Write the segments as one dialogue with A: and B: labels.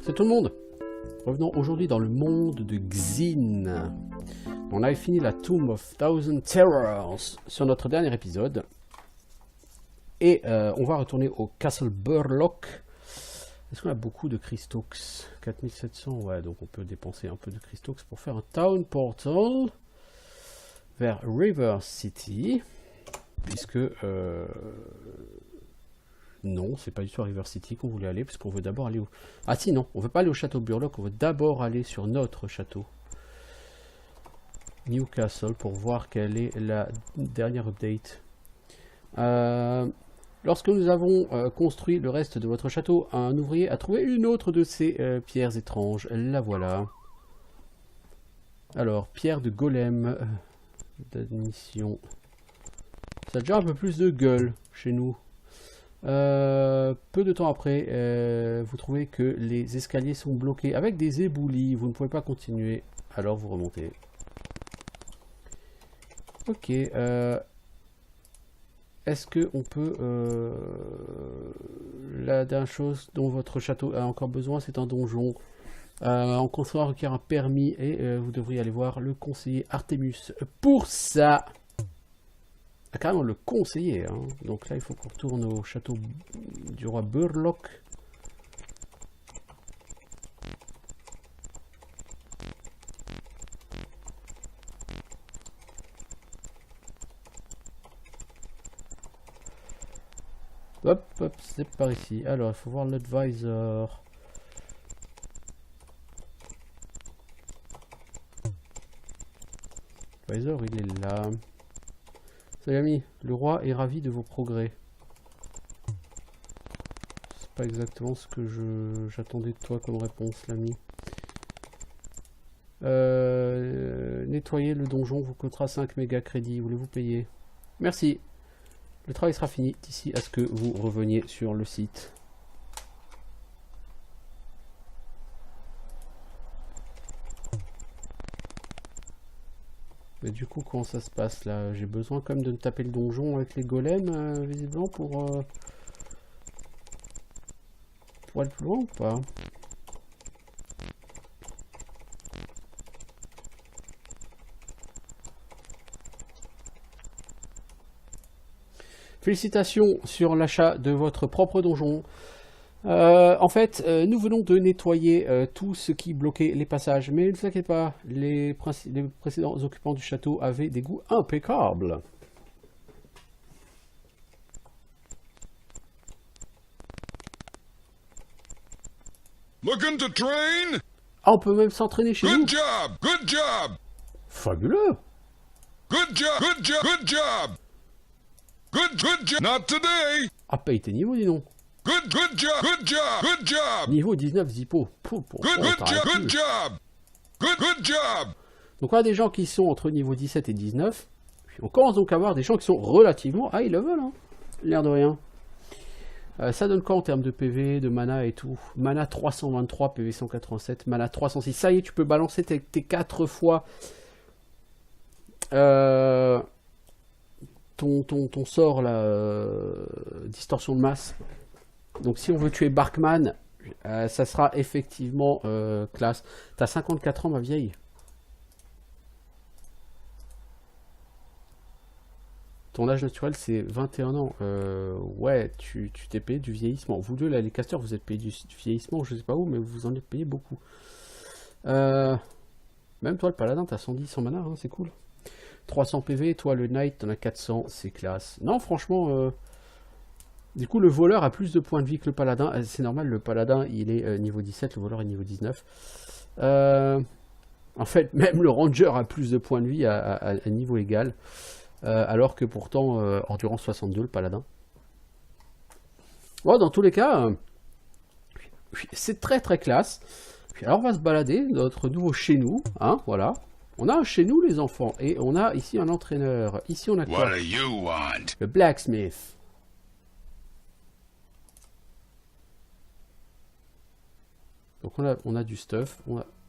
A: c'est tout le monde. Revenons aujourd'hui dans le monde de Xin. On avait fini la Tomb of Thousand Terrors sur notre dernier épisode. Et on va retourner au Castle Burlock. Est-ce qu'on a beaucoup de Christox? 4700, ouais, donc on peut dépenser un peu de Christox pour faire un Town Portal vers River City. Puisque... non, c'est pas du tout à River City qu'on voulait aller, puisqu'on veut d'abord aller au... Ah si, non, on veut pas aller au château Burlock, on veut d'abord aller sur notre château. Newcastle, pour voir quelle est la dernière update. Lorsque nous avons construit le reste de votre château, un ouvrier a trouvé une autre de ces pierres étranges. La voilà. Alors, pierre de golem d'admission. Ça a déjà un peu plus de gueule chez nous. Peu de temps après, vous trouvez que les escaliers sont bloqués avec des éboulis. Vous ne pouvez pas continuer. Alors vous remontez. Ok. Est-ce que on peut... la dernière chose dont votre château a encore besoin, c'est un donjon. En construire requiert un permis et vous devriez aller voir le conseiller Artemus pour ça. Ah, carrément le conseiller, hein. Donc là il faut qu'on retourne au château du roi Burlock. Hop, hop, c'est par ici. Alors il faut voir l'advisor. L'advisor il est là. Salut ami, le roi est ravi de vos progrès. C'est pas exactement ce que j'attendais de toi comme réponse, l'ami. Nettoyer le donjon vous coûtera 5 méga crédits. Voulez-vous payer? Merci. Le travail sera fini d'ici à ce que vous reveniez sur le site. Mais du coup, comment ça se passe là? J'ai besoin quand même de me taper le donjon avec les golems, visiblement, pour aller plus loin ou pas? Félicitations sur l'achat de votre propre donjon. En fait, nous venons de nettoyer tout ce qui bloquait les passages, mais ne vous inquiétez pas, les précédents occupants du château avaient des goûts impeccables.
B: Looking to train?
A: Ah, on peut même s'entraîner chez nous.
B: Good job! Good job!
A: Fabuleux.
B: Good job! Good job! Good job! Good job! Not today!
A: Ah, paye tes niveaux, dis donc.
B: Good job! Good job! Good job!
A: Niveau 19, Zippo.
B: Good job! Good job!
A: Donc on a des gens qui sont entre niveau 17 et 19. Puis on commence donc à avoir des gens qui sont relativement high level, hein. L'air de rien. Ça donne quoi en termes de PV, de mana et tout? Mana 323, PV 187, mana 306. Ça y est, tu peux balancer tes 4 fois ton sort là, distorsion de masse. Donc si on veut tuer Barkman, ça sera effectivement classe. T'as 54 ans ma vieille. Ton âge naturel c'est 21 ans. Ouais, tu t'es payé du vieillissement. Vous deux là les casteurs vous êtes payé du vieillissement, je sais pas où, mais vous en êtes payé beaucoup. Même toi le paladin t'as 110 en mana, hein, c'est cool. 300 PV, toi le knight t'en as 400, c'est classe. Non franchement... Du coup, le voleur a plus de points de vie que le paladin. C'est normal, le paladin, il est niveau 17, le voleur est niveau 19. En fait, même le ranger a plus de points de vie à niveau égal. Alors que pourtant, endurance 62, le paladin. Bon, dans tous les cas, c'est très très classe. Puis alors, on va se balader dans notre nouveau chez nous. Hein, voilà. On a un chez nous, les enfants. Et on a ici un entraîneur. Ici, on a quoi? Le blacksmith. Donc on a du stuff.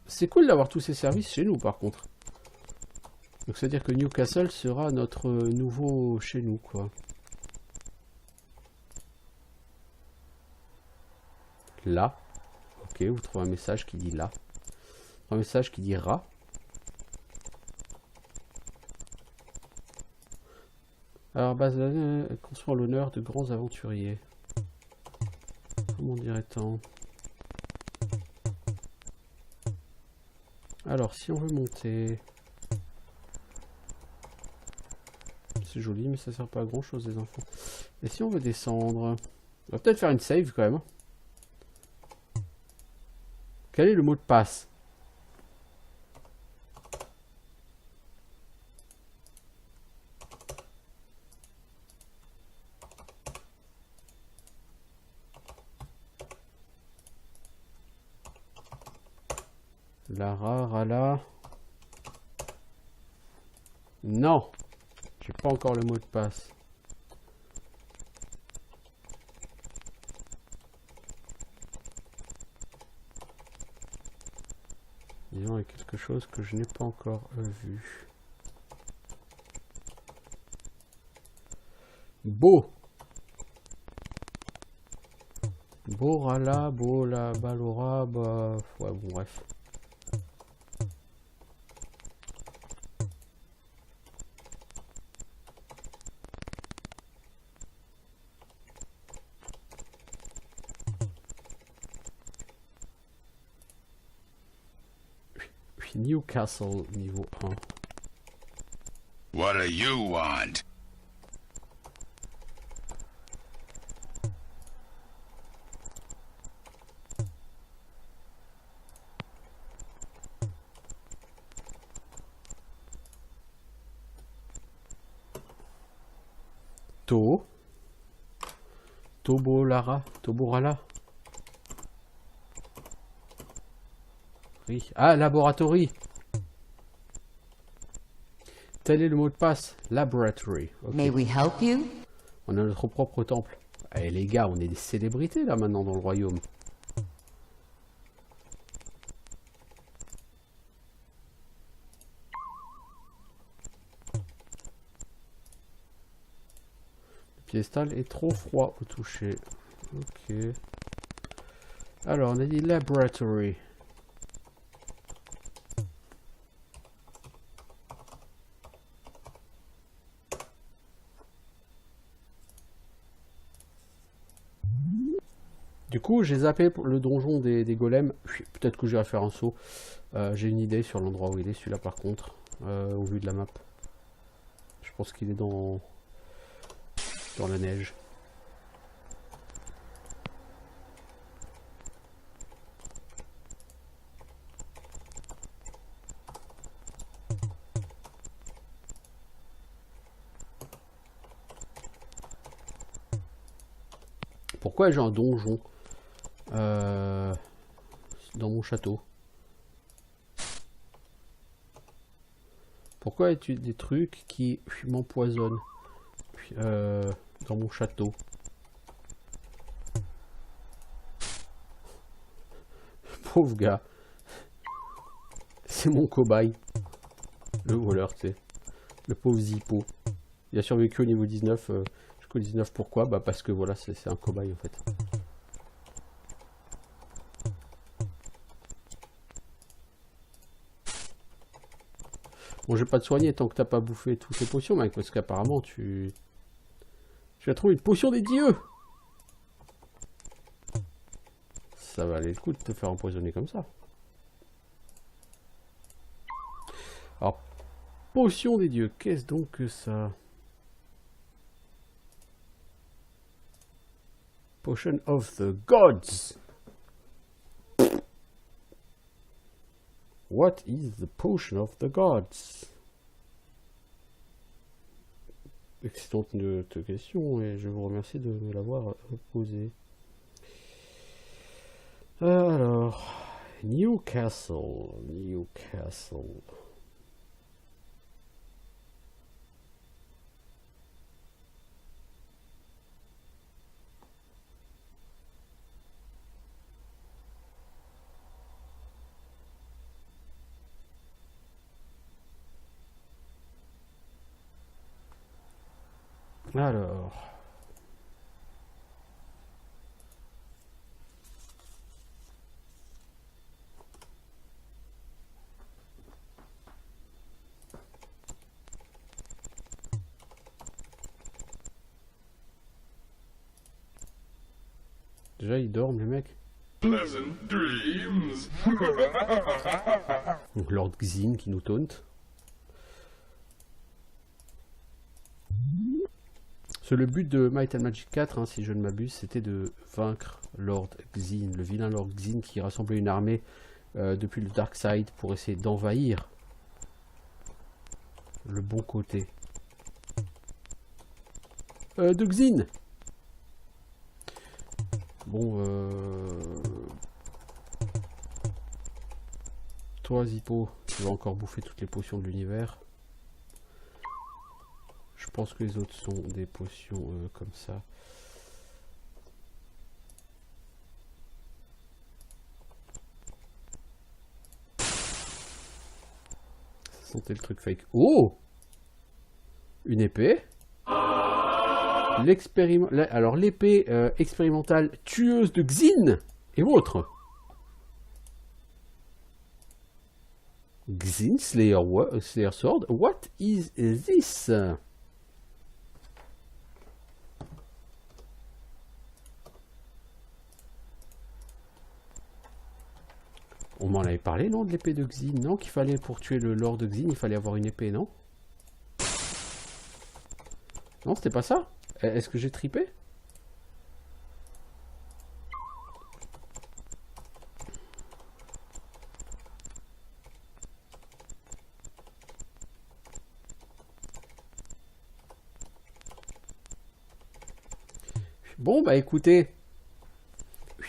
A: C'est cool d'avoir tous ces services chez nous par contre. Donc c'est à dire que Newcastle sera notre nouveau chez nous quoi. Là. Ok. Ok, vous trouvez un message qui dit là. Un message qui dit rat. Alors, base de données, construire l'honneur de grands aventuriers. Comment dirait-on? Alors, si on veut monter... C'est joli, mais ça sert pas à grand chose, les enfants. Et si on veut descendre... On va peut-être faire une save, quand même. Quel est le mot de passe? Lara, Rala... Non! J'ai pas encore le mot de passe. Disons, il y a quelque chose que je n'ai pas encore vu. Beau! Borala, Bola, Balora, bah... Ouais, bon, bref. Newcastle, niveau 1.
B: What do you want?
A: Tobolara, Toborala. Oui. Ah, laboratory. Tel est le mot de passe. Laboratory. Okay.
C: May we help you?
A: On a notre propre temple. Eh les gars, on est des célébrités là maintenant dans le royaume. Le piédestal est trop froid au toucher. Ok. Alors, on a dit laboratory. Du coup, j'ai zappé pour le donjon des golems. Peut-être que j'irai faire un saut. J'ai une idée sur l'endroit où il est, celui-là par contre, au vu de la map. Je pense qu'il est dans la neige. Pourquoi j'ai un donjon dans mon château? Pourquoi as-tu des trucs qui m'empoisonnent dans mon château? Pauvre gars. C'est mon cobaye. Le voleur, tu sais. Le pauvre Zippo. Il a survécu au niveau 19. Jusqu'au 19, pourquoi? Bah parce que voilà, c'est un cobaye en fait. Bon, je vais pas te soigner tant que t'as pas bouffé toutes tes potions, mec, parce qu'apparemment tu as trouvé une potion des dieux. Ça va aller le coup de te faire empoisonner comme ça. Alors, potion des dieux, qu'est-ce donc que ça? Potion of the gods. What is the potion of the gods? Excellente question et je vous remercie de me l'avoir posée. Alors, Newcastle. Alors, Déjà, ils dorment, les mecs.
B: Pleasant dreams.
A: Donc, Lord Xin qui nous taunte. C'est le but de Might and Magic 4, hein, si je ne m'abuse, c'était de vaincre Lord Xin, le vilain Lord Xin qui rassemblait une armée depuis le Dark Side pour essayer d'envahir le bon côté de Xin. Bon, toi Zippo, tu vas encore bouffer toutes les potions de l'univers. Je pense que les autres sont des potions comme ça. Ça sentait le truc fake. Oh! Une épée. Alors l'épée expérimentale tueuse de Xin est vôtre. Xin Slayer Sword. What is this? On m'en avait parlé, non, de l'épée de Xin, non? Qu'il fallait, pour tuer le Lord de Xin, il fallait avoir une épée, non? Non, c'était pas ça? Est-ce que j'ai tripé? Bon, bah écoutez,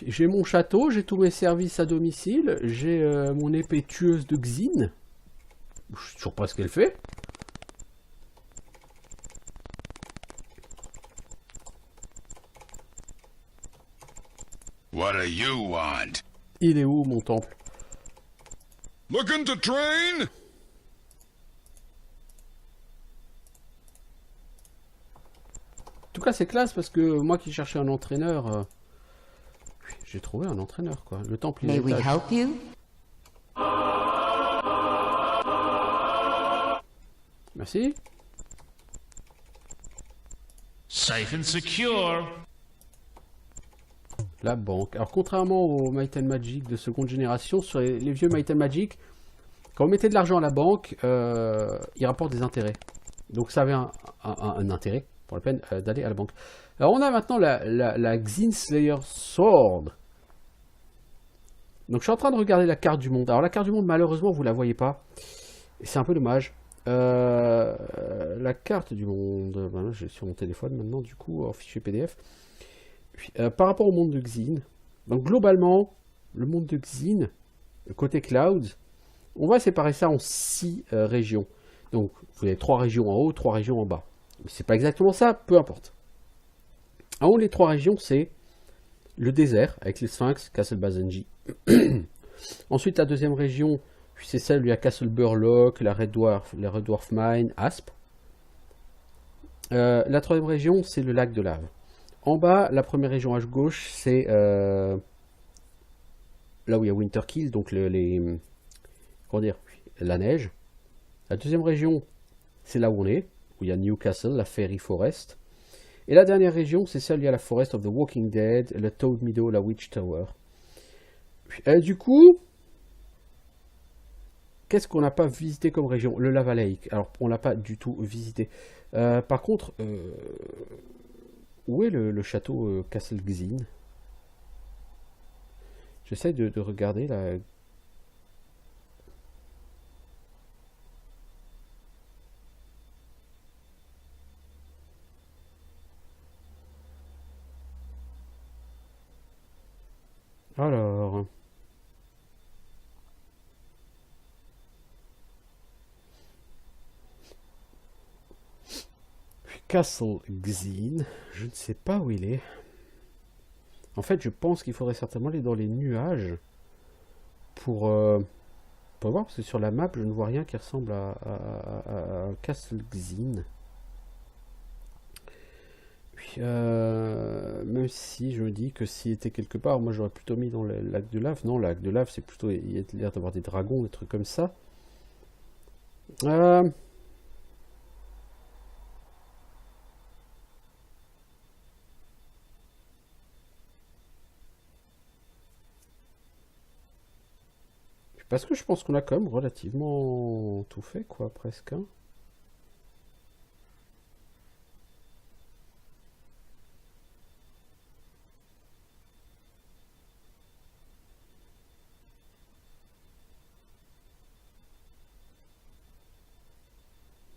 A: j'ai mon château, j'ai tous mes services à domicile, j'ai mon épée tueuse de Xin. Je sais toujours pas ce qu'elle fait.
B: What do you want?
A: Il est où mon temple?
B: Looking to train?
A: En tout cas, c'est classe parce que moi qui cherchais un entraîneur, j'ai trouvé un entraîneur quoi. Le temple il est
C: May we help you?
A: Merci.
D: Safe and secure.
A: La banque. Alors contrairement au Might and Magic de seconde génération, sur les vieux Might and Magic, quand on mettait de l'argent à la banque, il rapporte des intérêts. Donc ça avait un intérêt pour la peine d'aller à la banque. Alors on a maintenant la Xin Slayer Sword. Donc je suis en train de regarder la carte du monde. Alors la carte du monde malheureusement vous la voyez pas. Et c'est un peu dommage. La carte du monde, ben là, j'ai sur mon téléphone maintenant du coup en fichier PDF. Puis, par rapport au monde de Xin, donc globalement le monde de Xin, côté Clouds, on va séparer ça en 6 régions. Donc vous avez 3 régions en haut, 3 régions en bas. C'est pas exactement ça, peu importe. En haut les 3 régions c'est le désert avec les Sphinx, Castle Bazenji. Ensuite la deuxième région c'est celle où il y a Castle Burlock, la Red Dwarf Mine, Asp. La troisième région c'est le lac de lave. En bas, la première région à gauche, c'est là où il y a Winterkill, donc comment dire, la neige. La deuxième région, c'est là où on est, où il y a Newcastle, la Fairy Forest. Et la dernière région, c'est celle où il y a la Forest of the Walking Dead, le Toad Meadow, la Witch Tower. Du coup, qu'est-ce qu'on n'a pas visité comme région? Le Lava Lake. Alors, on l'a pas du tout visité. Par contre... où est le château Castle Xin? J'essaie de regarder là. Alors. Castle Xin, je ne sais pas où il est. En fait, je pense qu'il faudrait certainement aller dans les nuages pour voir, parce que sur la map, je ne vois rien qui ressemble à Castle Xin. Même si je me dis que s'il était quelque part, moi j'aurais plutôt mis dans le lac de lave. Non, le lac de lave, c'est plutôt, il y a l'air d'avoir des dragons, des trucs comme ça. Parce que je pense qu'on a quand même relativement tout fait, quoi, presque. Hein.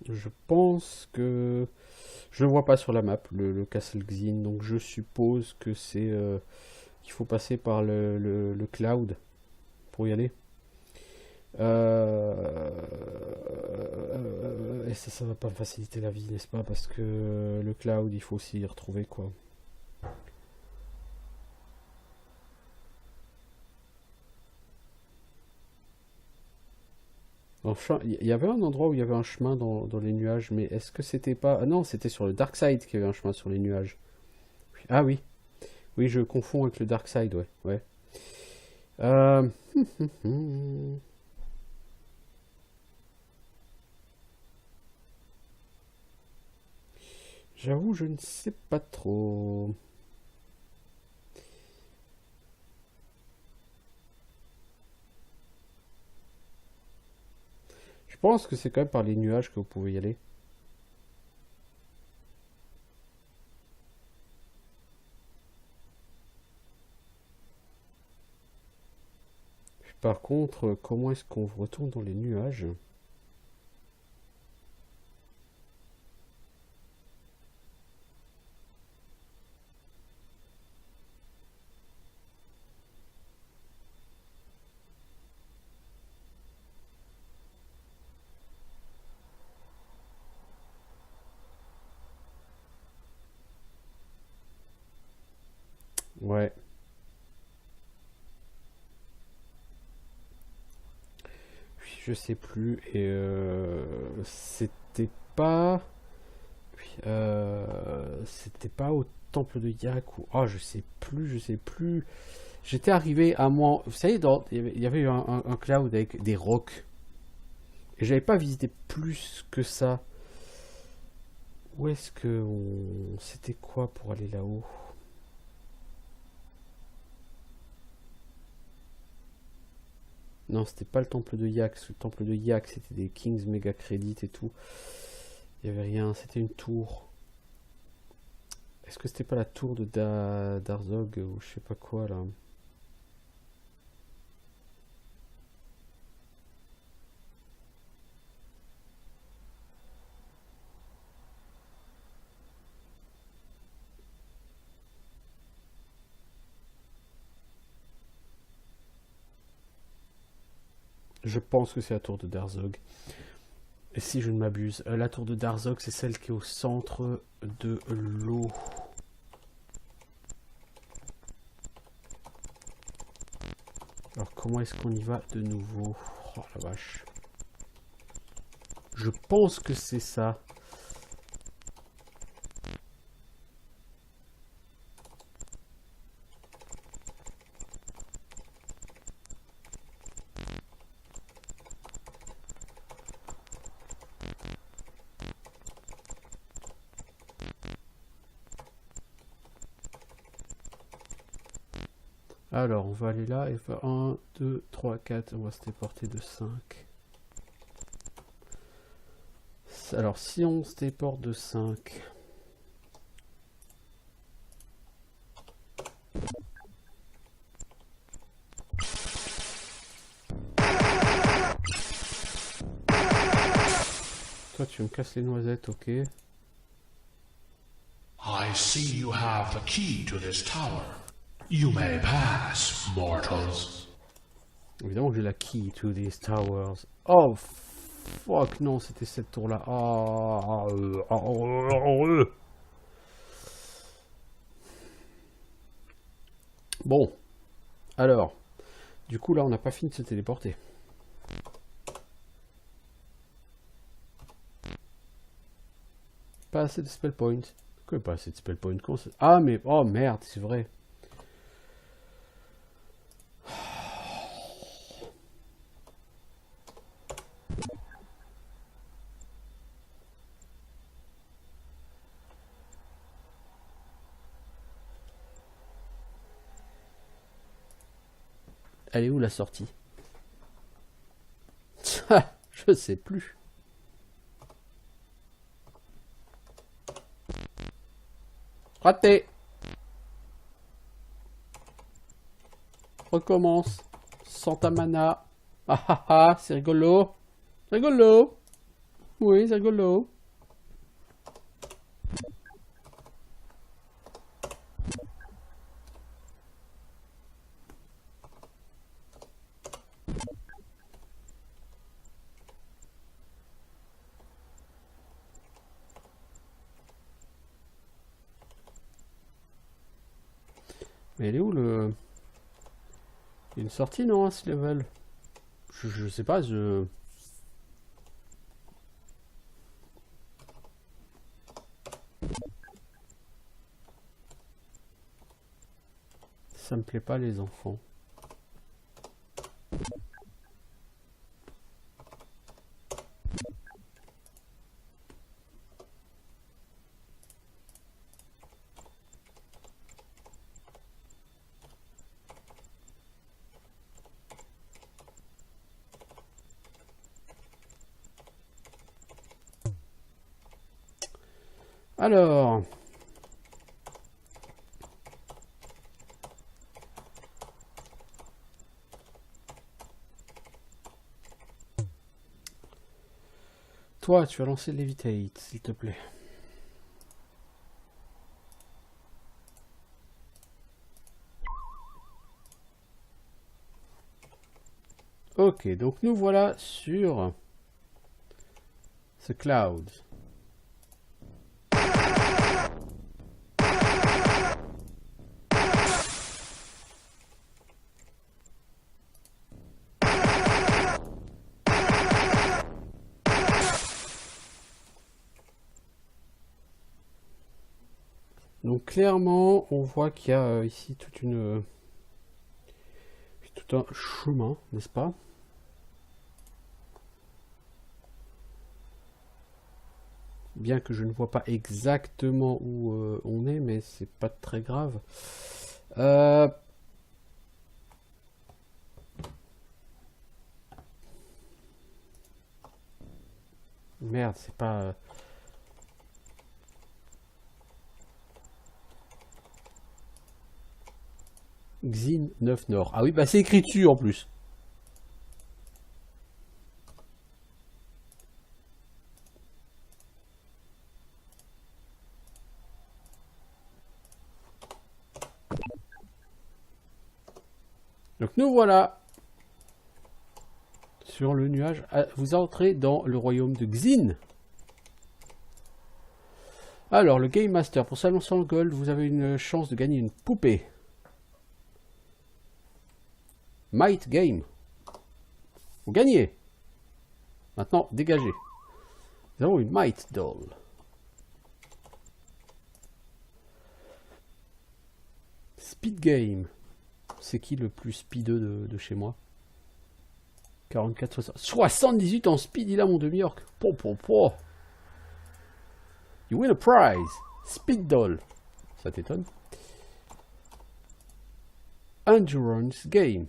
A: Je pense que... Je ne vois pas sur la map le Castle Xin, donc je suppose que c'est... qu'il faut passer par le cloud pour y aller. Et ça va pas me faciliter la vie, n'est-ce pas? Parce que le cloud, il faut aussi y retrouver, quoi. Enfin, il y avait un endroit où il y avait un chemin dans les nuages, mais est-ce que c'était pas... Ah non, c'était sur le Dark Side qu'il y avait un chemin sur les nuages. Ah oui, oui, je confonds avec le Dark Side, ouais. Ouais. Euh... J'avoue, je ne sais pas trop. Je pense que c'est quand même par les nuages que vous pouvez y aller. Par contre, comment est-ce qu'on retourne dans les nuages? Ouais. Oui, je sais plus. Et c'était pas... Oui, c'était pas au temple de Yak ou... Oh, je sais plus, je sais plus. J'étais arrivé à moi... Vous savez, il y avait eu un cloud avec des rocs. Et j'avais pas visité plus que ça. Où est-ce que on... C'était quoi pour aller là-haut? Non, c'était pas le temple de Yak. Le temple de Yak, c'était des Kings méga crédits et tout. Il y avait rien, c'était une tour. Est-ce que c'était pas la tour de Darzog ou je sais pas quoi là? Je pense que c'est la tour de Darzog. Et si je ne m'abuse, la tour de Darzog, c'est celle qui est au centre de l'eau. Alors comment est-ce qu'on y va de nouveau? Oh la vache. Je pense que c'est ça. Alors, on va aller là et faire 1, 2, 3, 4. On va se déporter de 5. Alors, si on se déporte de 5... Toi, tu me casses les noisettes, ok.
D: I see you have the key to this tower. You may pass, mortals.
A: Évidemment que j'ai la key to these towers. Oh, fuck, non, c'était cette tour-là. Bon, alors, du coup, là, on n'a pas fini de se téléporter. Pas assez de spell points. Que pas assez de spell points? Ah, mais, oh merde, c'est vrai. Elle est où la sortie? Je sais plus. Raté. Recommence. Santa mana. Ah ah ah, c'est rigolo. Rigolo. Oui, c'est rigolo. Mais elle est où le... Il y a une sortie, non, à ce level? Je sais pas, je... Ça me plaît pas, les enfants. Alors... Toi, tu vas lancer Levitate, s'il te plaît. Ok, donc nous voilà sur ce cloud. Donc clairement, on voit qu'il y a ici tout un chemin, n'est-ce pas? Bien que je ne vois pas exactement où on est, mais c'est pas très grave. Merde, c'est pas... Xin 9 Nord. Ah oui, bah c'est écrit dessus en plus. Donc nous voilà sur le nuage. Vous entrez dans le royaume de Xin. Alors, le Game Master, pour 500 gold, vous avez une chance de gagner une poupée. Might Game. Vous gagnez. Maintenant, dégagez. Nous avons une Might Doll. Speed Game. C'est qui le plus speedeux de chez moi? 44, 60. 78 en speed, il a mon demi-orc. Po, po, po. You win a prize. Speed Doll. Ça t'étonne? Endurance Game.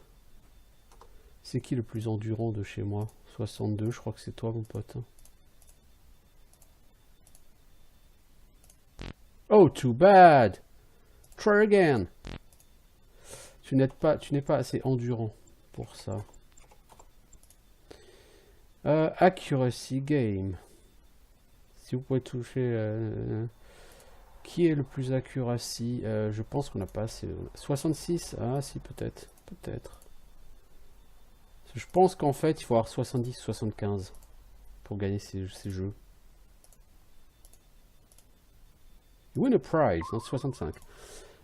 A: C'est qui le plus endurant de chez moi? 62, je crois que c'est toi, mon pote. Oh, too bad. Try again. Tu n'es pas assez endurant pour ça. Accuracy Game. Si vous pouvez toucher... qui est le plus accuracy? Je pense qu'on n'a pas assez... 66? Ah si, peut-être. Peut-être. Je pense qu'en fait, il faut avoir 70, 75 pour gagner ces jeux. You win a prize, non, 65.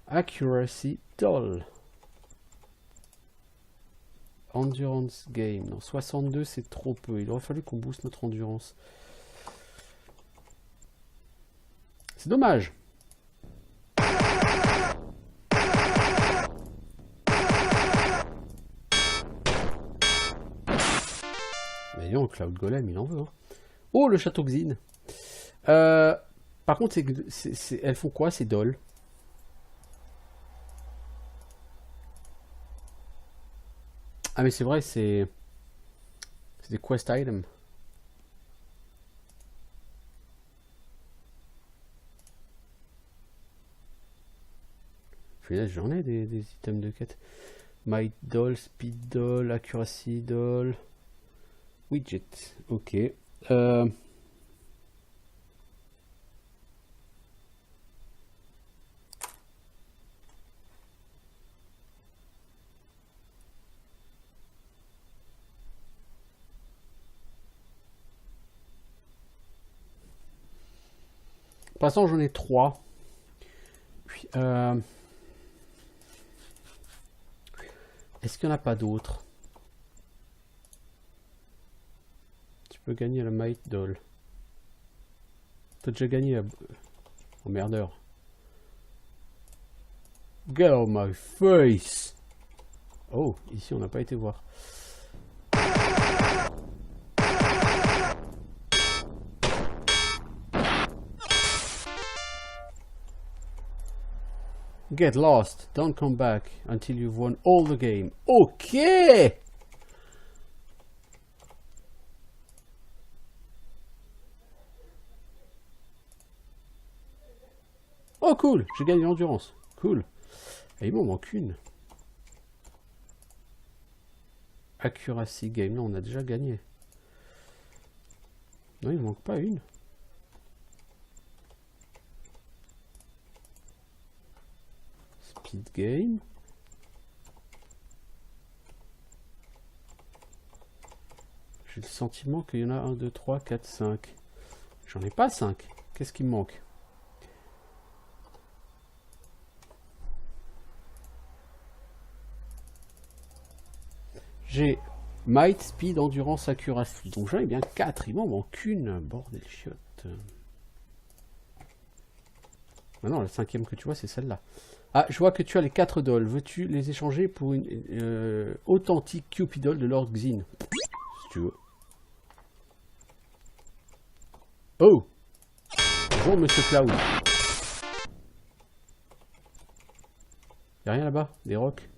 A: Accuracy Doll. Endurance Game. Non, 62, c'est trop peu. Il aurait fallu qu'on booste notre endurance. C'est dommage. Mais non, Cloud Golem, il en veut. Hein. Oh, le château Xin. Par contre, elles font quoi, ces dolls? Ah, mais c'est vrai, c'est des quest items. J'en ai des items de quête. Might Doll, Speed Doll, Accuracy Doll, Widget. Ok. Passant, j'en ai 3. Puis, est-ce qu'il n'y en a pas d'autres? Tu peux gagner la Might Doll. T'as déjà gagné la... Emmerdeur. Get out my face! Oh, ici on n'a pas été voir. Get lost. Don't come back until you've won all the game. Ok. Oh cool. J'ai gagné l'endurance. Cool. Et il m'en manque une. Accuracy game. Non, on a déjà gagné. Non, il ne manque pas une. Speed game. J'ai le sentiment qu'il y en a 1, 2, 3, 4, 5. J'en ai pas 5. Qu'est-ce qui me manque? J'ai Might, Speed, Endurance, Accuracy. Donc j'en ai bien 4. Il m'en manque une. Bordel chiotte. Maintenant, la 5e que tu vois, c'est celle-là. Ah, je vois que tu as les 4 dolls. Veux-tu les échanger pour une authentique Cupidol de Lord Xin? Si tu veux. Oh! Bonjour, Monsieur Cloud. Y'a rien là-bas? Des rocs?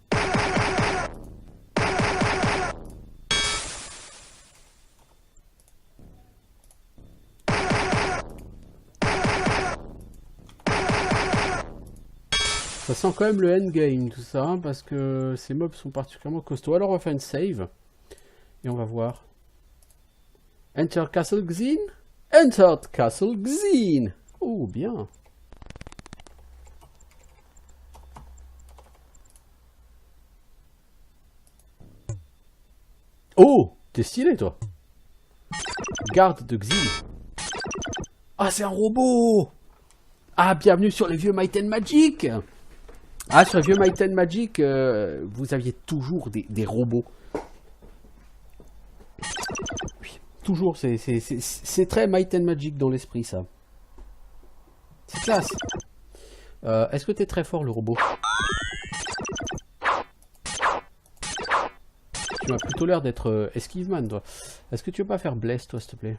A: Ça sent quand même le endgame tout ça, hein, parce que ces mobs sont particulièrement costauds. Alors on va faire une save, et on va voir. Enter Castle Xin? Enter Castle Xin! Oh, bien! Oh! T'es stylé toi! Garde de Xin! Ah, c'est un robot! Ah, bienvenue sur les vieux Might and Magic! Ah, sur les vieux Might and Magic, vous aviez toujours des robots. Oui, toujours, c'est très Might and Magic dans l'esprit, ça. C'est classe. Est-ce que t'es très fort, le robot? Tu m'as plutôt l'air d'être esquive-man, toi. Est-ce que tu veux pas faire bless, toi, s'il te plaît?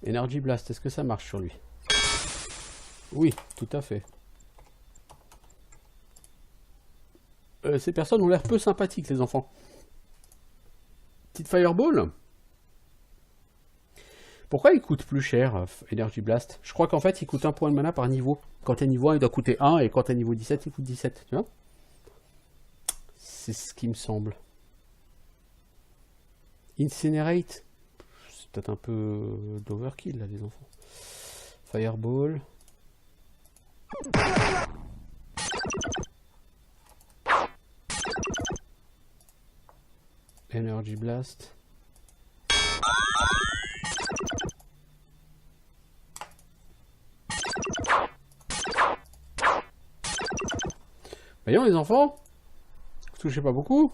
A: Energy Blast, est-ce que ça marche sur lui? Oui, tout à fait. Ces personnes ont l'air peu sympathiques, les enfants. Petite Fireball? Pourquoi il coûte plus cher, Energy Blast? Je crois qu'en fait, il coûte 1 point de mana par niveau. Quand t'es niveau 1, il doit coûter 1, et quand t'es niveau 17, il coûte 17, tu vois? C'est ce qui me semble. Incinerate? C'est peut-être un peu d'overkill, là, les enfants. Fireball. Energy Blast. Voyons les enfants, vous touchez pas beaucoup.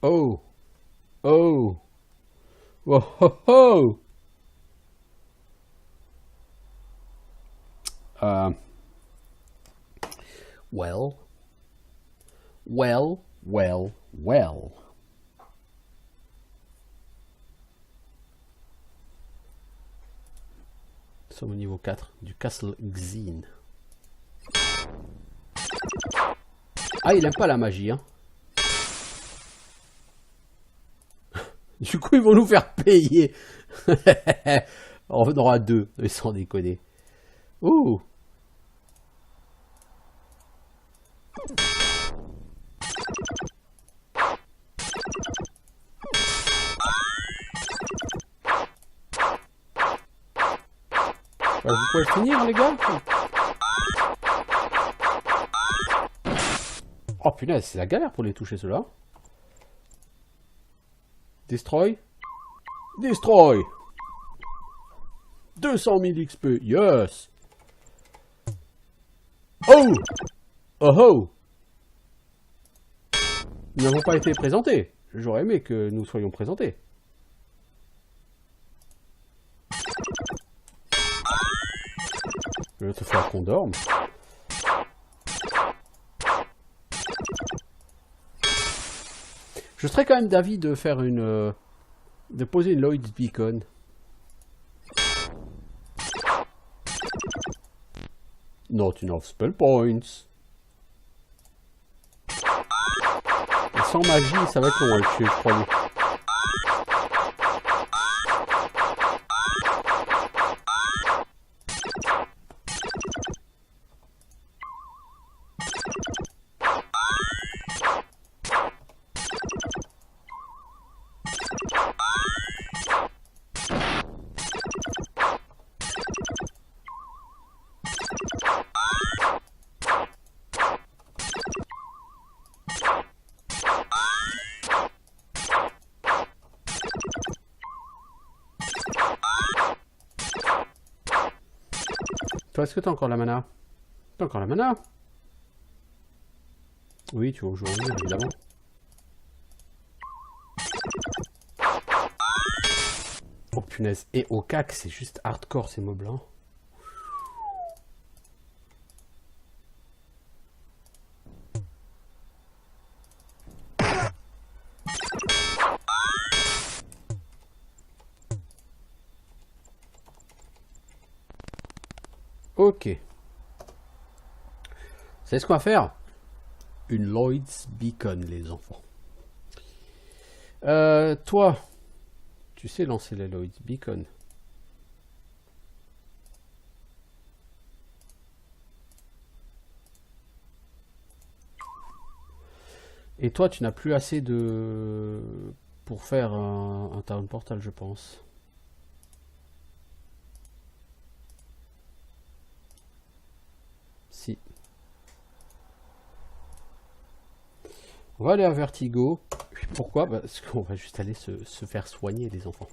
A: Oh, oh, oh, oh, oh. Well. Well, well, well. Nous sommes au niveau 4 du Castle Xin. Ah, il aime pas la magie, hein. Du coup, ils vont nous faire payer. On en aura 2, sans déconner. Ouh. Vous pouvez finir, les gars? Oh punaise, c'est la galère pour les toucher, ceux-là. Destroy. Destroy. 200 000 XP, yes. Oh. Oh oh. Nous n'avons pas été présentés. J'aurais aimé que nous soyons présentés. Je vais te faire qu'on dorme. Je serais quand même d'avis de faire une... de poser une Lloyd's Beacon. Not enough spell points. Et sans magie, ça va être long à tuer, je crois. Toi, est-ce que t'as encore la mana? T'as encore la mana? Oui, tu vas jouer en ligne, évidemment. Oh punaise. Et au cac, c'est juste hardcore ces mobs là. Ok. Vous savez ce qu'on va faire? Une Lloyd's Beacon, les enfants. Toi, tu sais lancer la Lloyd's Beacon. Et toi, tu n'as plus assez de... pour faire un Town Portal, je pense. Si. On va aller à Vertigo. Pourquoi? Parce qu'on va juste aller se faire soigner, les enfants.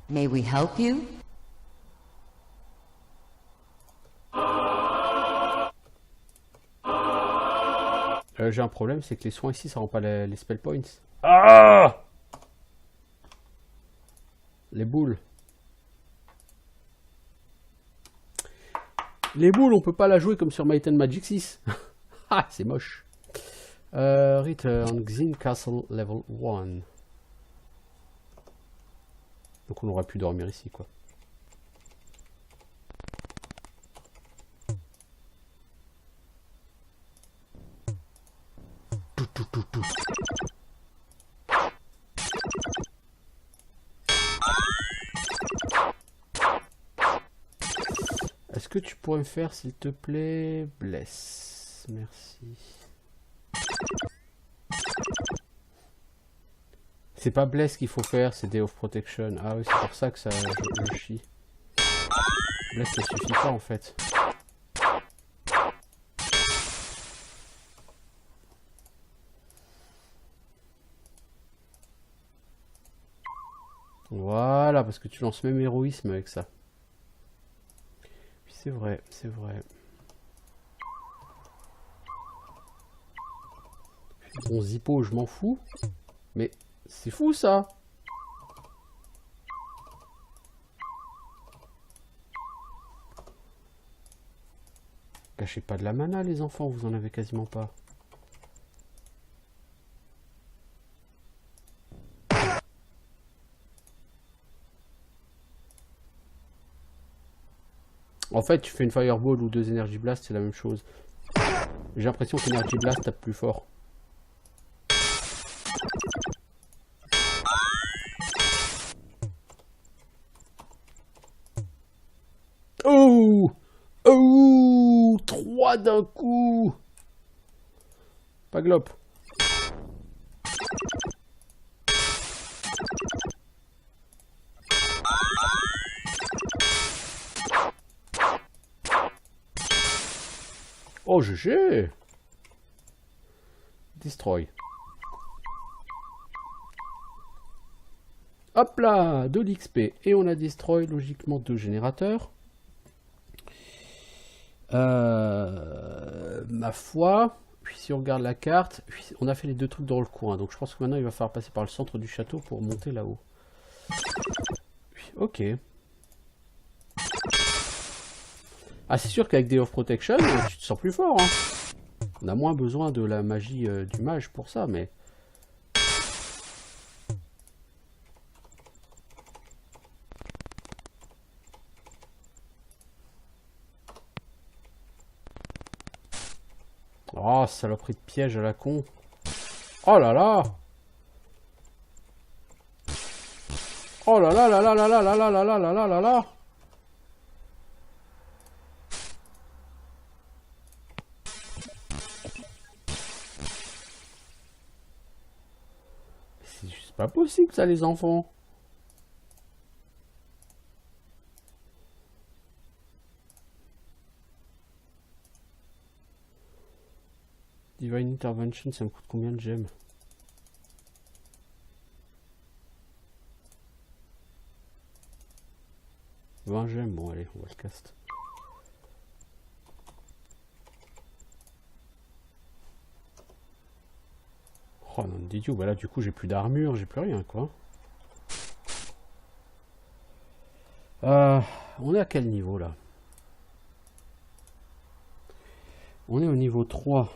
C: May we help you?
A: J'ai un problème, c'est que les soins ici, ça rend pas les spell points. Ah! Les boules. Les boules, on peut pas la jouer comme sur Might and Magic 6. Ah, c'est moche. Return Xin Castle Level 1. Donc on aurait pu dormir ici, quoi. Tout. Est-ce que tu pourrais me faire, s'il te plaît, Bless? Merci. C'est pas Bless qu'il faut faire, c'est Day of Protection. Ah oui, c'est pour ça que ça je chie. Bless ne suffit pas en fait. Voilà, parce que tu lances même héroïsme avec ça. C'est vrai, c'est vrai. Bon, Zippo, je m'en fous. Mais c'est fou ça. gâchez pas de la mana, les enfants, vous en avez quasiment pas. En fait, tu fais une Fireball ou 2 Energy Blast, c'est la même chose. J'ai l'impression qu'Energy Blast tape plus fort. Oh! Oh! 3 d'un coup! Pas glop. Oh, GG! Destroy. Hop là, de l'XP. Et on a destroy logiquement 2 générateurs. Ma foi, puis si on regarde la carte, on a fait les 2 trucs dans le coin. Donc je pense que maintenant il va falloir passer par le centre du château pour monter là-haut. Ok. Ah, c'est sûr qu'avec Day of Protection, tu te sens plus fort. Hein. On a moins besoin de la magie du mage pour ça, mais... Oh, saloperie de piège à la con. Oh là là! Oh là là là là là là là là là là là là là là! C'est juste pas possible ça, les enfants. Divine Intervention, ça me coûte combien de gemmes? « 20 gemmes, bon allez, on va le cast. Oh non, d'idiot, bah là du coup j'ai plus d'armure, j'ai plus rien quoi. On est à quel niveau là? On est au niveau 3.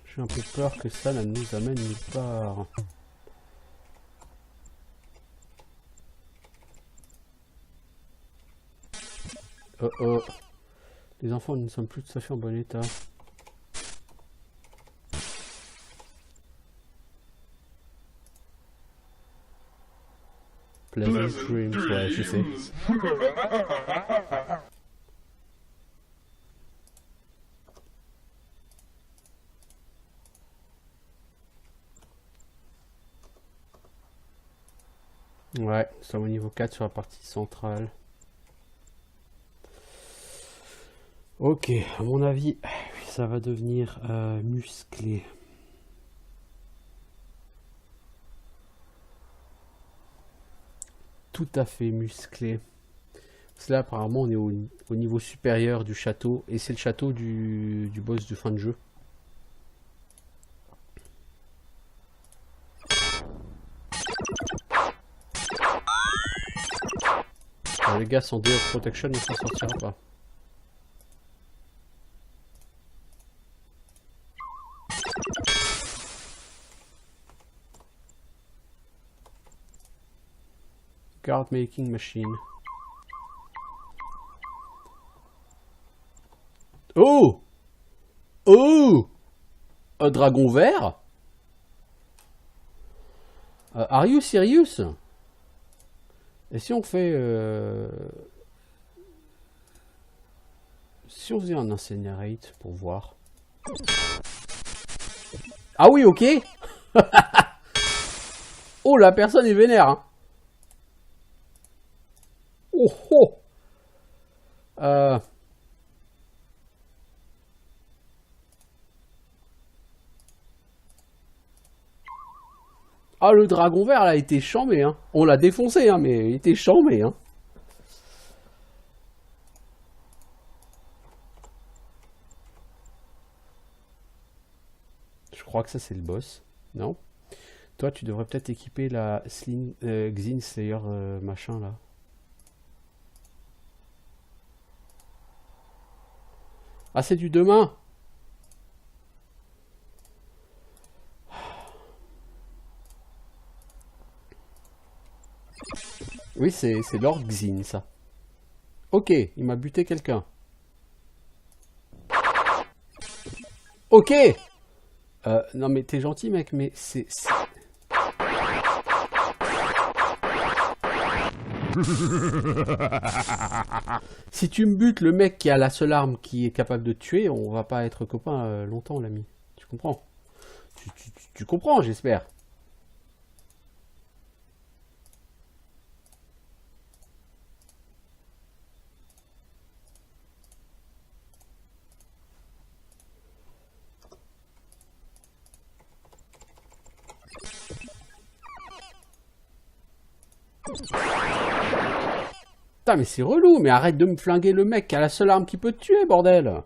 A: J'ai un peu peur que ça ne nous amène nulle part. Oh oh. Les enfants ne sont plus tout à fait en bon état. Pleasant Dreams, ouais, je sais. Ouais, nous sommes au niveau 4 sur la partie centrale. Ok, à mon avis, ça va devenir musclé. Tout à fait musclé. Parce que là, apparemment, on est au niveau supérieur du château. Et c'est le château du boss de fin de jeu. Alors, les gars, sans Day of Protection, on s'en sortira pas. Card making machine. Oh! Oh! Un dragon vert? Are you serious? Et si on fait... Si on faisait un incinerate pour voir. Ah oui, ok. Oh, la personne est vénère. Hein. Oh, oh. Ah, le dragon vert, là, a été chambé. Hein. On l'a défoncé, hein, mais il était chambé. Hein. Je crois que ça, c'est le boss. Non? Toi, tu devrais peut-être équiper la Sling, Xin Slayer machin là. Ah, c'est du demain. Oui, c'est Lord Xin, ça. Ok, il m'a buté quelqu'un. Ok. Non mais t'es gentil mec, mais c'est... Si tu me butes le mec qui a la seule arme qui est capable de te tuer, on va pas être copains longtemps l'ami. Tu comprends? Tu comprends, j'espère. Putain, mais c'est relou, mais arrête de me flinguer le mec qui a la seule arme qui peut te tuer, bordel!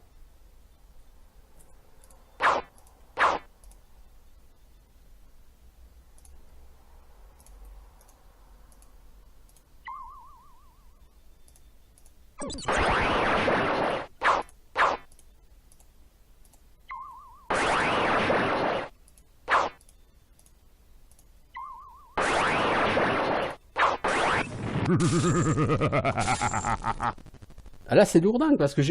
A: Ah là, c'est lourdingue parce que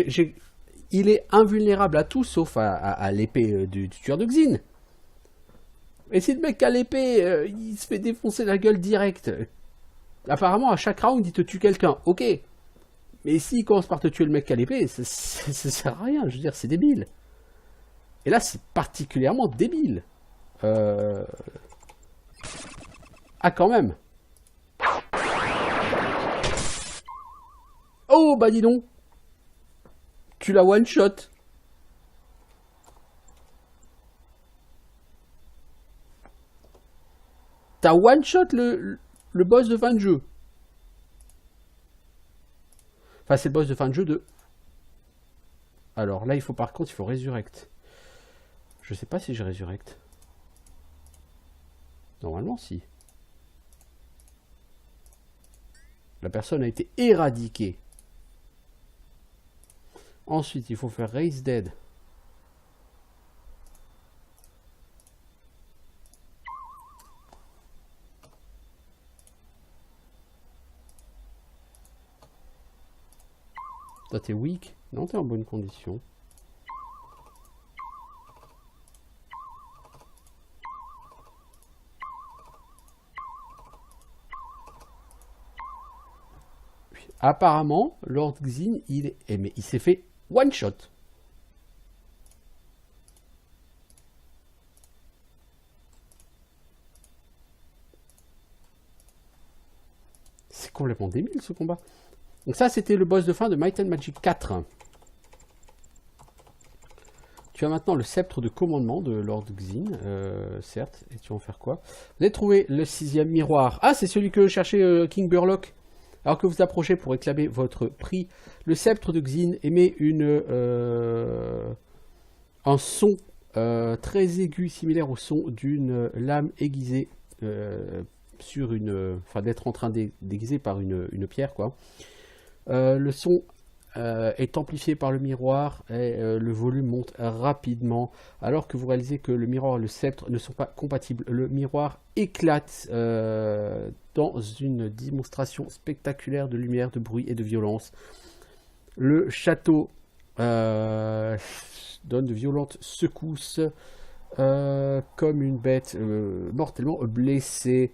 A: il est invulnérable à tout sauf à l'épée du tueur de Xin. Et si le mec a l'épée, il se fait défoncer la gueule direct. Apparemment, à chaque round, il te tue quelqu'un. Ok. Mais s'il commence par te tuer le mec qui a l'épée, ça sert à rien. Je veux dire, c'est débile. Et là, c'est particulièrement débile. Ah, quand même. Oh, bah dis donc. Tu l'as one shot. T'as one shot le boss de fin de jeu. Enfin, c'est le boss de fin de jeu de... Alors là, par contre, il faut résurrect. Je sais pas si je résurrecte. Normalement, si. La personne a été éradiquée. Ensuite, il faut faire Raise Dead. Toi, t'es weak? Non, t'es en bonne condition. Apparemment, Lord Xin, mais il s'est fait one shot. C'est complètement débile ce combat. Donc ça, c'était le boss de fin de Might and Magic 4. Tu as maintenant le sceptre de commandement de Lord Xin, certes. Et tu vas en faire quoi? Vous avez trouvé le 6e miroir. Ah, c'est celui que cherchait King Burlock. Alors que vous approchez pour réclamer votre prix, le sceptre de Xin émet un son très aigu, similaire au son d'une lame aiguisée sur une... Enfin, d'être en train d'aiguiser par une pierre, quoi. Le son est amplifié par le miroir et le volume monte rapidement. Alors que vous réalisez que le miroir et le sceptre ne sont pas compatibles, le miroir éclate dans une démonstration spectaculaire de lumière, de bruit et de violence. Le château donne de violentes secousses comme une bête mortellement blessée.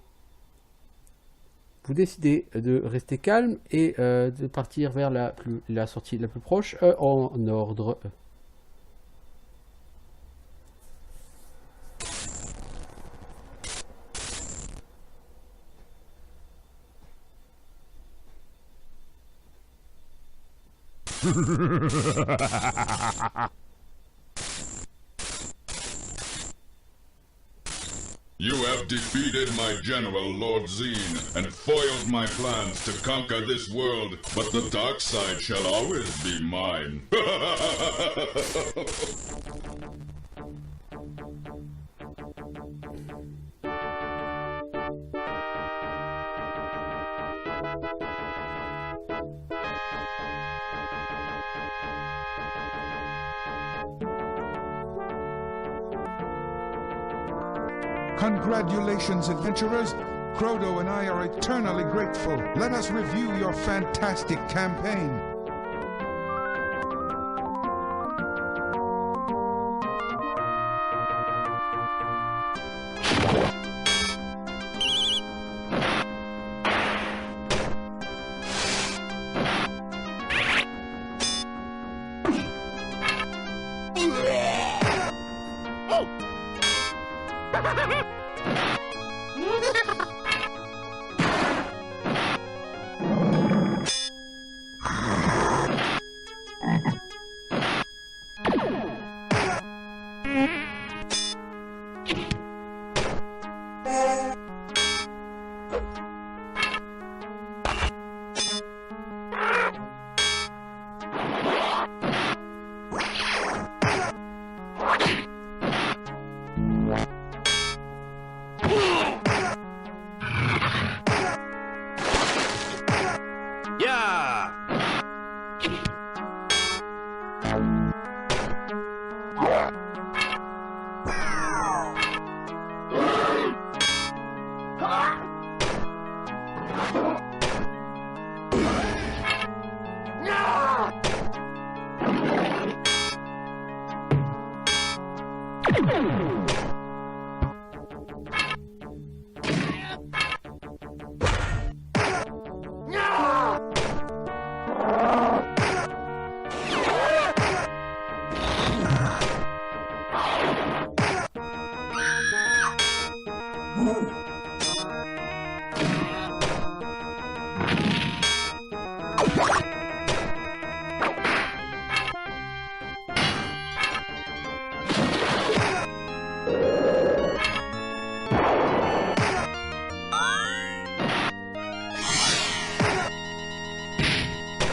A: Vous décidez de rester calme et de partir vers la sortie la plus proche en ordre.
B: You have defeated my general, Lord Xin, and foiled my plans to conquer this world, but the dark side shall always be mine.
C: Congratulations, adventurers. Frodo and I are eternally grateful. Let us review your fantastic campaign.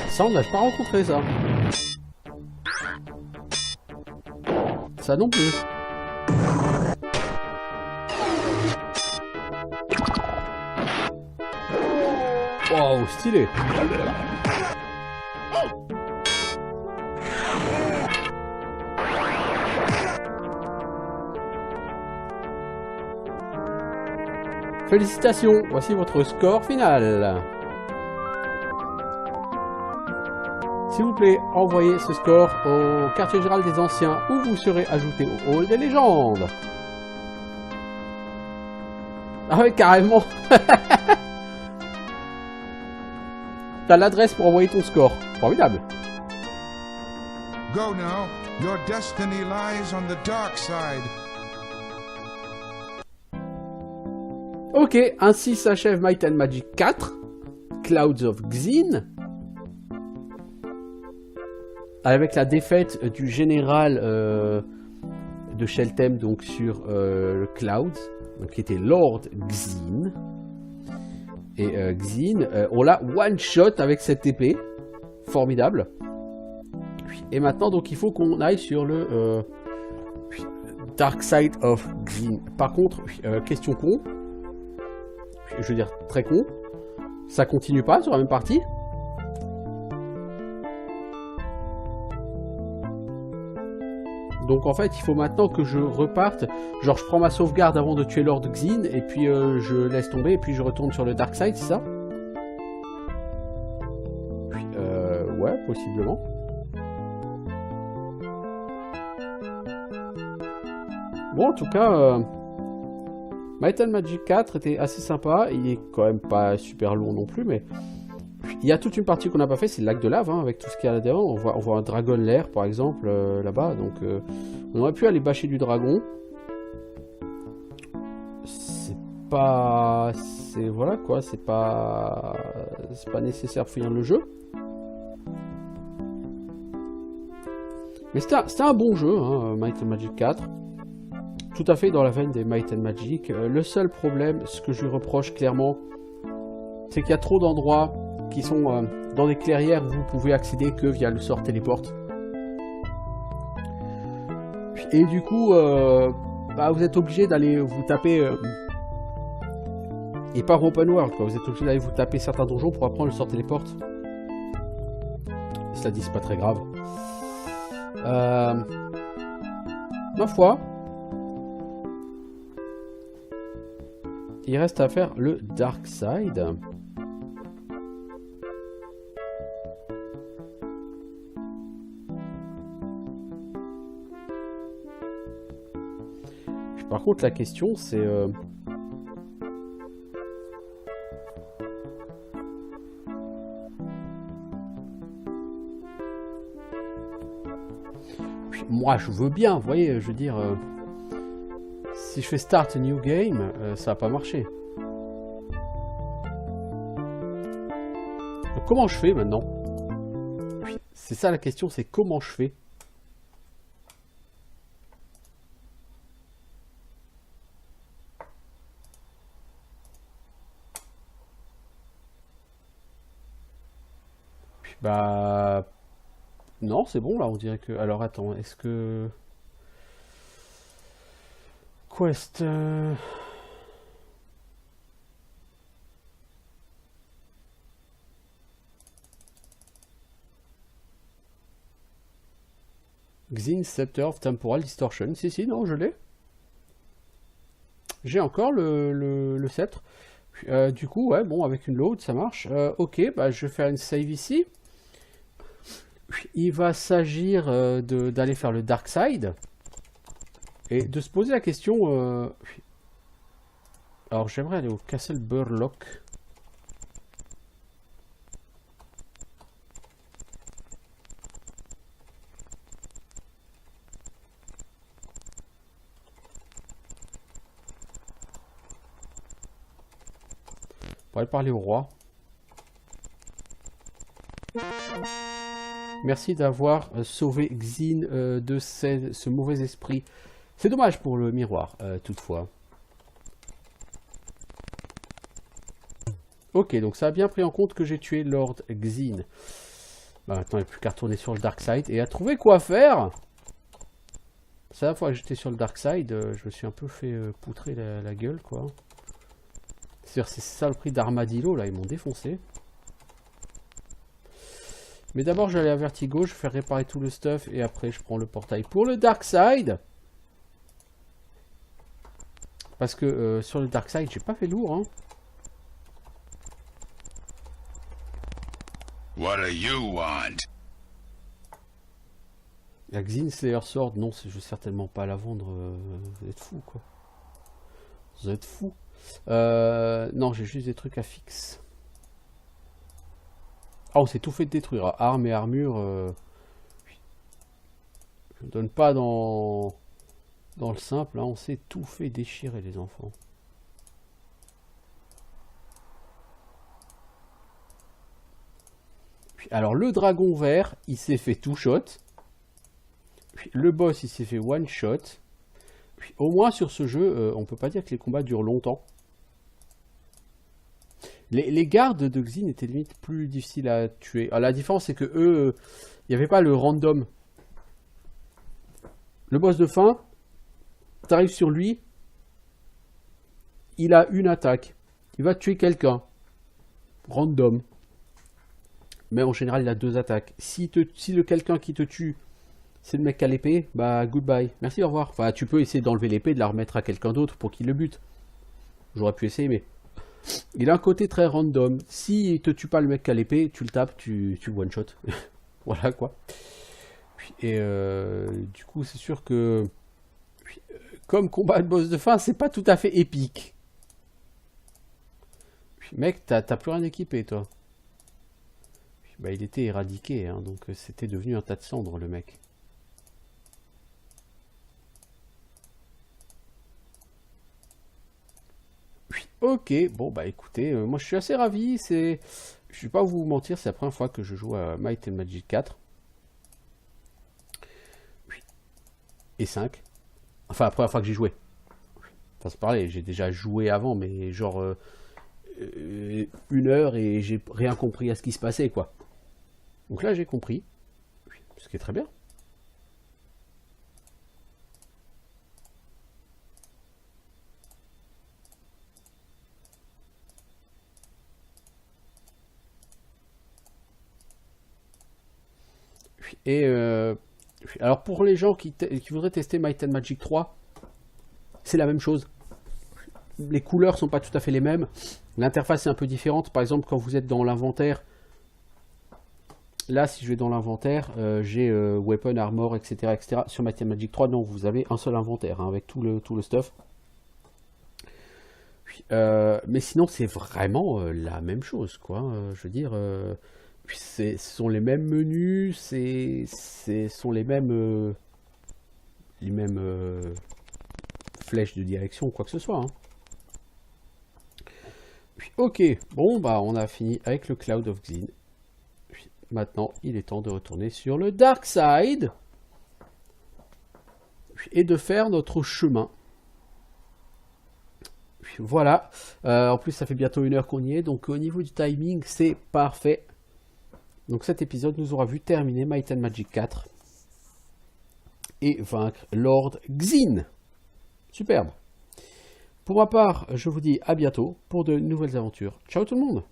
A: Ça, on n'a pas rencontré ça. Ça non plus. Wow, stylé. Félicitations, voici votre score final. S'il vous plaît, envoyez ce score au quartier général des anciens où vous serez ajouté au hall des légendes. Ah ouais, carrément. T'as l'adresse pour envoyer ton score. Formidable.
C: Go now. Your destiny lies on the dark side.
A: Ok, ainsi s'achève Might and Magic 4, Clouds of Xin. Avec la défaite du général de Sheltem donc sur le Clouds, donc, qui était Lord Xin. Et Xin, on l'a one shot avec cette épée, formidable. Et maintenant donc il faut qu'on aille sur le Dark Side of Xin. Par contre, question con, je veux dire très con, ça continue pas sur la même partie. Donc en fait, il faut maintenant que je reparte. Genre, je prends ma sauvegarde avant de tuer Lord Xin, et puis je laisse tomber, et puis je retourne sur le Dark Side, c'est ça? Ouais, possiblement. Bon, en tout cas, Might and Magic 4 était assez sympa. Il est quand même pas super long non plus, mais il y a toute une partie qu'on n'a pas fait, c'est le lac de lave, hein, avec tout ce qu'il y a là-dedans. On voit un Dragon Lair, par exemple, là-bas. Donc, on aurait pu aller bâcher du dragon. C'est pas... Voilà, quoi. C'est pas nécessaire pour finir le jeu. Mais c'était un bon jeu, hein, Might and Magic 4. Tout à fait dans la veine des Might and Magic. Le seul problème, ce que je lui reproche clairement, c'est qu'il y a trop d'endroits qui sont dans des clairières où vous pouvez accéder que via le sort téléporte. Et du coup, vous êtes obligé d'aller vous taper... et pas open world, quoi. Vous êtes obligé d'aller vous taper certains donjons pour apprendre le sort téléporte. Cela dit, c'est pas très grave. Ma foi... Il reste à faire le Dark Side. Par contre, la question, c'est... moi, je veux bien, vous voyez, je veux dire... si je fais Start a New Game, ça va pas marcher. Donc, comment je fais maintenant? C'est ça la question, c'est comment je fais? Bah... non, c'est bon là, on dirait que... alors attends, est-ce que... Quest... Xin Scepter of Temporal Distortion. Si, non, je l'ai. J'ai encore le sceptre. Du coup, ouais, bon, avec une load, ça marche. Ok, bah, je vais faire une save ici. Il va s'agir d'aller faire le Dark Side. Et de se poser la question... alors, j'aimerais aller au Castle Burlock. Pour aller parler au roi. Merci d'avoir sauvé Xin de ce mauvais esprit. C'est dommage pour le miroir, toutefois. Ok, donc ça a bien pris en compte que j'ai tué Lord Xin. Bah, maintenant, il n'y a plus qu'à retourner sur le Dark Side et à trouver quoi faire. C'est la fois que j'étais sur le Dark Side, je me suis un peu fait poutrer la gueule, quoi. C'est ça le prix d'Armadillo, là, ils m'ont défoncé. Mais d'abord, j'allais à Vertigo, je fais réparer tout le stuff, et après, je prends le portail pour le Dark Side. Parce que sur le Dark Side, j'ai pas fait lourd, hein.
B: What do you want?
A: La Xin Slayer Sword, non, je vais certainement pas la vendre. Vous êtes fous, quoi. Vous êtes fous. Non, j'ai juste des trucs à fixe. Ah, on s'est tout fait détruire. Armes et armures. Je ne donne pas dans le simple. Hein, on s'est tout fait déchirer, les enfants. Puis, alors, le dragon vert, il s'est fait two shot. Puis, le boss, il s'est fait one shot. Puis, au moins, sur ce jeu, on peut pas dire que les combats durent longtemps. Les gardes de Xin étaient limite plus difficiles à tuer. Alors, la différence, c'est que eux, il n'y avait pas le random. Le boss de fin, tu arrives sur lui, il a une attaque. Il va tuer quelqu'un. Random. Mais en général, il a deux attaques. Si le quelqu'un qui te tue, c'est le mec qui a l'épée, bah goodbye. Merci, au revoir. Enfin, tu peux essayer d'enlever l'épée et de la remettre à quelqu'un d'autre pour qu'il le bute. J'aurais pu essayer, mais... il a un côté très random. S'il te tue pas le mec qui a l'épée, tu le tapes, tu le one shot. Voilà quoi. Et du coup, c'est sûr que comme combat de boss de fin, c'est pas tout à fait épique. Mec, t'as plus rien équipé, toi. Bah, il était éradiqué, hein, donc c'était devenu un tas de cendres, le mec. Ok, bon bah écoutez, moi je suis assez ravi, je vais pas vous mentir, c'est la première fois que je joue à Might and Magic 4. Et 5. Enfin la première fois que j'ai joué. Enfin c'est pareil, j'ai déjà joué avant, mais genre 1 heure et j'ai rien compris à ce qui se passait, quoi. Donc là j'ai compris, ce qui est très bien. Et alors pour les gens qui voudraient tester Might and Magic 3, c'est la même chose. les couleurs sont pas tout à fait les mêmes. L'interface est un peu différente. Par exemple, quand vous êtes dans l'inventaire, là, si je vais dans l'inventaire, j'ai Weapon, Armor, etc., etc. Sur Might and Magic 3, non, vous avez un seul inventaire hein, avec tout le stuff. Puis, mais sinon, c'est vraiment la même chose, quoi. Je veux dire, puis ce sont les mêmes menus, ce sont les mêmes flèches de direction, quoi que ce soit. Hein. Puis, ok, bon, bah, on a fini avec le Cloud of Xin. Puis, maintenant, il est temps de retourner sur le Dark Side et de faire notre chemin. Puis, voilà. En plus, ça fait bientôt 1 heure qu'on y est, donc au niveau du timing, c'est parfait. Donc cet épisode nous aura vu terminer Might and Magic 4 et vaincre Lord Xin. Superbe. Pour ma part, je vous dis à bientôt pour de nouvelles aventures. Ciao tout le monde!